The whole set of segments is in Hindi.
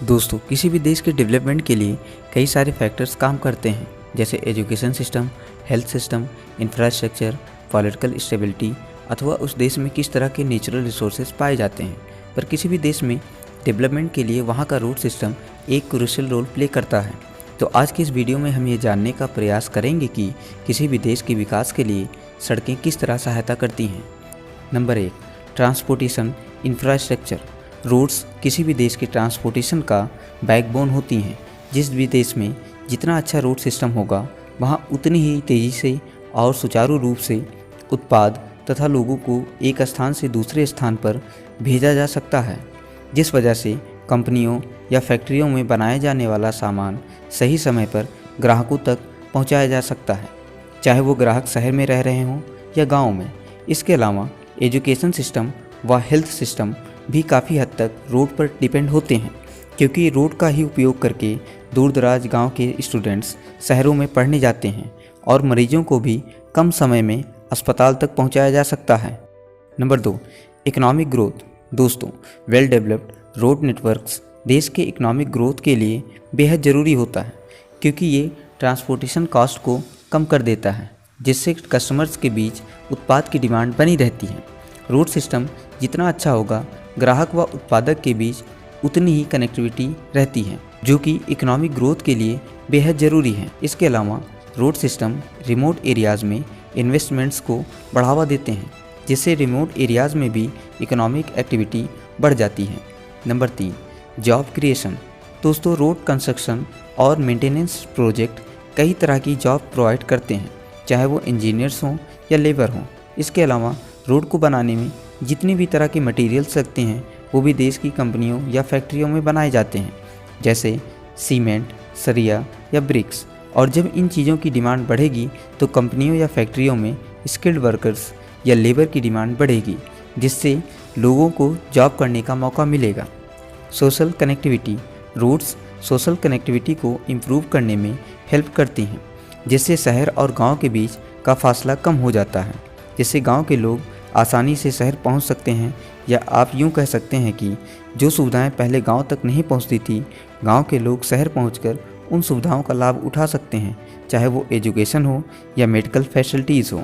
दोस्तों, किसी भी देश के डेवलपमेंट के लिए कई सारे फैक्टर्स काम करते हैं, जैसे education system, health system, infrastructure, political stability अथवा उस देश में किस तरह के नेचुरल रिसोर्सेज पाए जाते हैं। पर किसी भी देश में डेवलपमेंट के लिए वहाँ का रोड सिस्टम एक क्रूशियल रोल प्ले करता है। तो आज की इस वीडियो में हम ये जानने का प्रयास करेंगे कि किसी भी देश के विकास के लिए सड़कें किस तरह सहायता करती हैं। Number 1, transportation infrastructure. रोड्स किसी भी देश के ट्रांसपोर्टेशन का बैकबोन होती हैं। जिस भी देश में जितना अच्छा रोड सिस्टम होगा, वहाँ उतनी ही तेज़ी से और सुचारू रूप से उत्पाद तथा लोगों को एक स्थान से दूसरे स्थान पर भेजा जा सकता है, जिस वजह से कंपनियों या फैक्ट्रियों में बनाया जाने वाला सामान सही समय पर ग्राहकों तक पहुंचाया जा सकता है, चाहे वो ग्राहक शहर में रह रहे हों या गांव में। इसके अलावा एजुकेशन सिस्टम व हेल्थ सिस्टम भी काफ़ी हद तक रोड पर डिपेंड होते हैं, क्योंकि रोड का ही उपयोग करके दूर दराज गाँव के स्टूडेंट्स शहरों में पढ़ने जाते हैं और मरीजों को भी कम समय में अस्पताल तक पहुंचाया जा सकता है। Number 2, economic growth. दोस्तों, वेल डेवलप्ड रोड नेटवर्क्स देश के इकोनॉमिक ग्रोथ के लिए बेहद ज़रूरी होता है, क्योंकि ये ट्रांसपोर्टेशन कॉस्ट को कम कर देता है, जिससे कस्टमर्स के बीच उत्पाद की डिमांड बनी रहती है। रोड सिस्टम जितना अच्छा होगा, ग्राहक व उत्पादक के बीच उतनी ही कनेक्टिविटी रहती है, जो कि इकोनॉमिक ग्रोथ के लिए बेहद ज़रूरी है। इसके अलावा रोड सिस्टम रिमोट एरियाज़ में इन्वेस्टमेंट्स को बढ़ावा देते हैं, जिससे रिमोट एरियाज़ में भी इकोनॉमिक एक्टिविटी बढ़ जाती है। Number 3, job creation. दोस्तों, रोड कंस्ट्रक्शन और मेंटेनेंस प्रोजेक्ट कई तरह की जॉब प्रोवाइड करते हैं, चाहे वो इंजीनियर्स हों या लेबर हों। इसके अलावा रोड को बनाने में जितनी भी तरह के मटेरियल्स लगते हैं, वो भी देश की कंपनियों या फैक्ट्रियों में बनाए जाते हैं, जैसे सीमेंट, सरिया या ब्रिक्स। और जब इन चीज़ों की डिमांड बढ़ेगी तो कंपनियों या फैक्ट्रियों में स्किल्ड वर्कर्स या लेबर की डिमांड बढ़ेगी, जिससे लोगों को जॉब करने का मौका मिलेगा। Social connectivity. Roads social connectivity को इम्प्रूव करने में हेल्प करती हैं, जिससे शहर और गांव के बीच का फासला कम हो जाता है, जिससे गांव के लोग आसानी से शहर पहुंच सकते हैं, या आप यूं कह सकते हैं कि जो सुविधाएं पहले गांव तक नहीं पहुंचती थी, गांव के लोग शहर पहुंचकर उन सुविधाओं का लाभ उठा सकते हैं, चाहे वो एजुकेशन हो या मेडिकल फैसिलिटीज़ हो।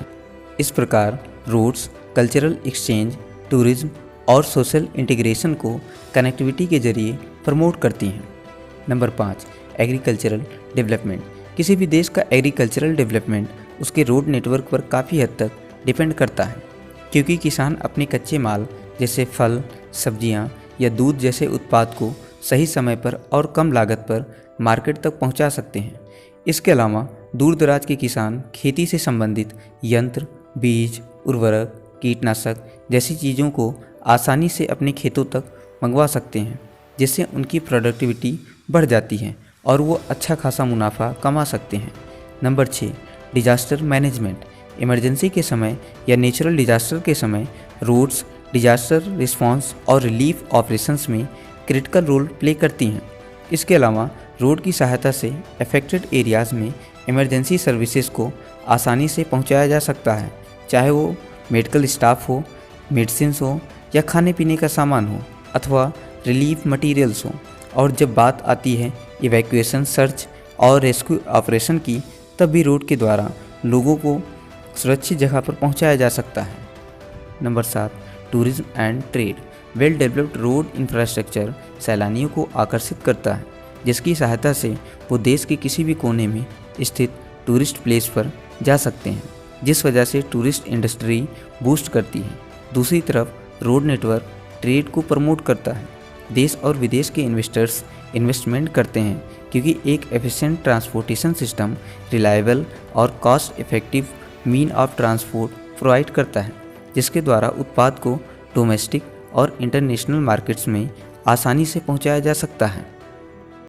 इस प्रकार रोड्स कल्चरल एक्सचेंज, टूरिज्म और सोशल इंटीग्रेशन को कनेक्टिविटी के जरिए प्रमोट करती हैं। Number 5, agricultural development. किसी भी देश का एग्रीकल्चरल डेवलपमेंट उसके रोड नेटवर्क पर काफ़ी हद तक डिपेंड करता है, क्योंकि किसान अपने कच्चे माल जैसे फल, सब्जियां या दूध जैसे उत्पाद को सही समय पर और कम लागत पर मार्केट तक पहुंचा सकते हैं। इसके अलावा दूर दराज के किसान खेती से संबंधित यंत्र, बीज, उर्वरक, कीटनाशक जैसी चीज़ों को आसानी से अपने खेतों तक मंगवा सकते हैं, जिससे उनकी प्रोडक्टिविटी बढ़ जाती है और वो अच्छा खासा मुनाफा कमा सकते हैं। Number 6, disaster management. इमरजेंसी के समय या नेचुरल डिजास्टर के समय रोड्स डिजास्टर रिस्पांस और रिलीफ ऑपरेशंस में क्रिटिकल रोल प्ले करती हैं। इसके अलावा रोड की सहायता से अफेक्टेड एरियाज़ में इमरजेंसी सर्विसेज को आसानी से पहुंचाया जा सकता है, चाहे वो मेडिकल स्टाफ हो, मेडिसिन्स हो या खाने पीने का सामान हो, अथवा रिलीफ मटेरियल्स हो। और जब बात आती है इवैक्यूएशन, सर्च और रेस्क्यू ऑपरेशन की, तब भी रोड के द्वारा लोगों को सुरक्षित जगह पर पहुंचाया जा सकता है। Number 7, tourism and trade. Well developed road infrastructure सैलानियों को आकर्षित करता है, जिसकी सहायता से वो देश के किसी भी कोने में स्थित टूरिस्ट प्लेस पर जा सकते हैं, जिस वजह से टूरिस्ट इंडस्ट्री बूस्ट करती है। दूसरी तरफ रोड नेटवर्क ट्रेड को प्रमोट करता है। देश और विदेश के इन्वेस्टर्स इन्वेस्टमेंट करते हैं, क्योंकि एक एफिशिएंट ट्रांसपोर्टेशन सिस्टम रिलायबल और cost effective mean of transport provide करता है, जिसके द्वारा उत्पाद को डोमेस्टिक और इंटरनेशनल मार्केट्स में आसानी से पहुंचाया जा सकता है।